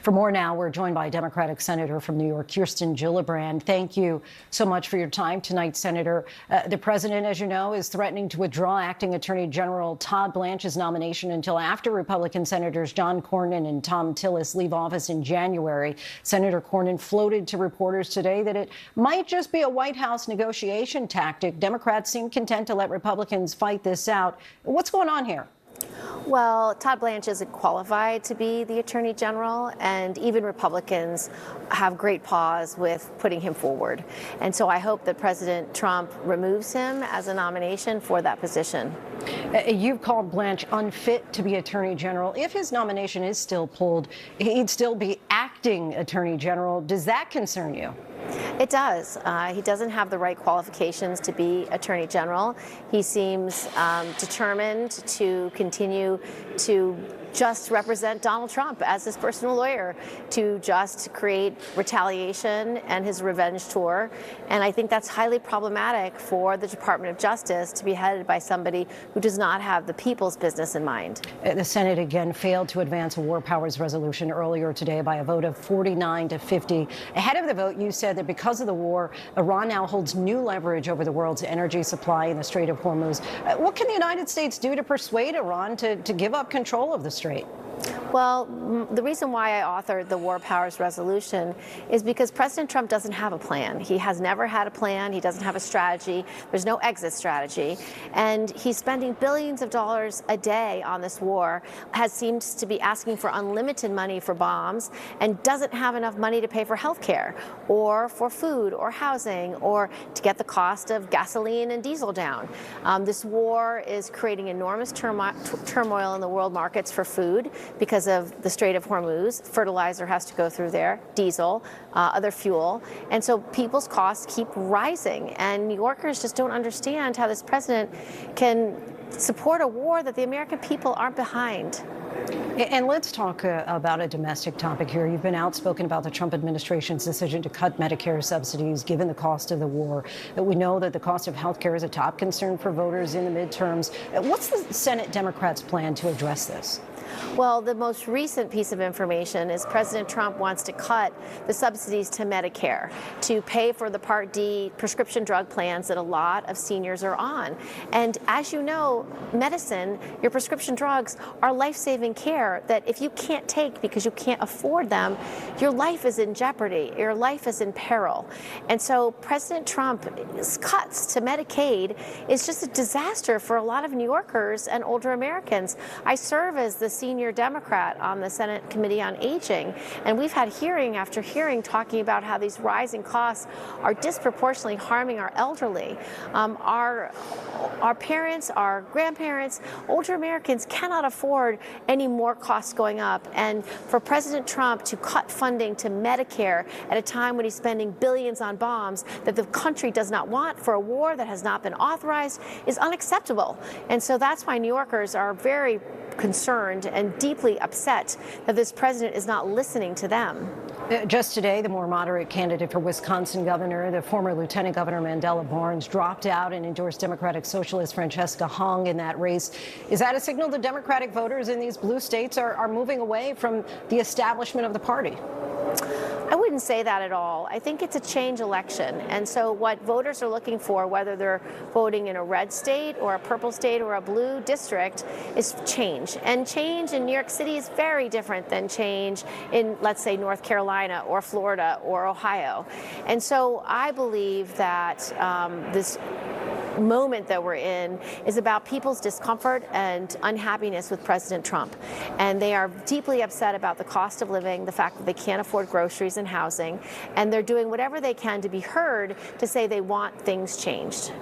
For more now, we're joined by Democratic Senator from New York, Kirsten Gillibrand. Thank you so much for your time tonight, Senator. The president, as you know, is threatening to withdraw acting Attorney General Todd Blanche's nomination until after Republican Senators John Cornyn and Thom Tillis leave office in January. Senator Cornyn floated to reporters today that it might just be a White House negotiation tactic. Democrats seem content to let Republicans fight this out. What's going on here? Well, Todd Blanche isn't qualified to be the Attorney General, and even Republicans have great pause with putting him forward. And so I hope that President Trump removes him as a nomination for that position. You've called Blanche unfit to be Attorney General. If his nomination is still pulled, he'd still be acting Attorney General. Does that concern you? It does. He doesn't have the right qualifications to be Attorney General. He seems determined to continue to just represent Donald Trump as his personal lawyer, to just create retaliation and his revenge tour. And I think that's highly problematic for the Department of Justice to be headed by somebody who does not have the people's business in mind. The Senate again failed to advance a war powers resolution earlier today by a vote of 49 to 50. Ahead of the vote, you said that because of the war, Iran now holds new leverage over the world's energy supply in the Strait of Hormuz. What can the United States do to persuade Iran to give up control of the strait? Well, the reason why I authored the War Powers Resolution is because President Trump doesn't have a plan. He has never had a plan. He doesn't have a strategy. There's no exit strategy. And he's spending billions of dollars a day on this war, seems to be asking for unlimited money for bombs, and doesn't have enough money to pay for health care or for food or housing or to get the cost of gasoline and diesel down. This war is creating enormous turmoil in the world markets for food because of the Strait of Hormuz. Fertilizer has to go through there, diesel, other fuel. And so people's costs keep rising. And New Yorkers just don't understand how this president can support a war that the American people aren't behind. And let's talk about a domestic topic here. You've been outspoken about the Trump administration's decision to cut Medicare subsidies given the cost of the war. We know that the cost of health care is a top concern for voters in the midterms. What's the Senate Democrats' plan to address this? Well, the most recent piece of information is President Trump wants to cut the subsidies to Medicare to pay for the Part D prescription drug plans that a lot of seniors are on. And as you know, medicine, your prescription drugs are life-saving care that if you can't take because you can't afford them, your life is in jeopardy, your life is in peril. And so President Trump's cuts to Medicaid is just a disaster for a lot of New Yorkers and older Americans. I serve as the senior Democrat on the Senate Committee on Aging, and we've had hearing after hearing talking about how these rising costs are disproportionately harming our elderly. Our parents, our grandparents, older Americans cannot afford any more costs going up. And for President Trump to cut funding to Medicare at a time when he's spending billions on bombs that the country does not want for a war that has not been authorized is unacceptable. And so that's why New Yorkers are very concerned and deeply upset that this president is not listening to them. Just today, the more moderate candidate for Wisconsin governor, the former Lieutenant Governor Mandela Barnes, dropped out and endorsed Democratic Socialist Francesca Hong in that race. Is that a signal that Democratic voters in these blue states are moving away from the establishment of the party? I wouldn't say that at all. I think it's a change election. And so what voters are looking for, whether they're voting in a red state or a purple state or a blue district, is change. And change in New York City is very different than change in, let's say, North Carolina or Florida or Ohio. And so I believe that this moment that we're in is about people's discomfort and unhappiness with President Trump. And they are deeply upset about the cost of living, the fact that they can't afford groceries and housing, and they're doing whatever they can to be heard to say they want things changed.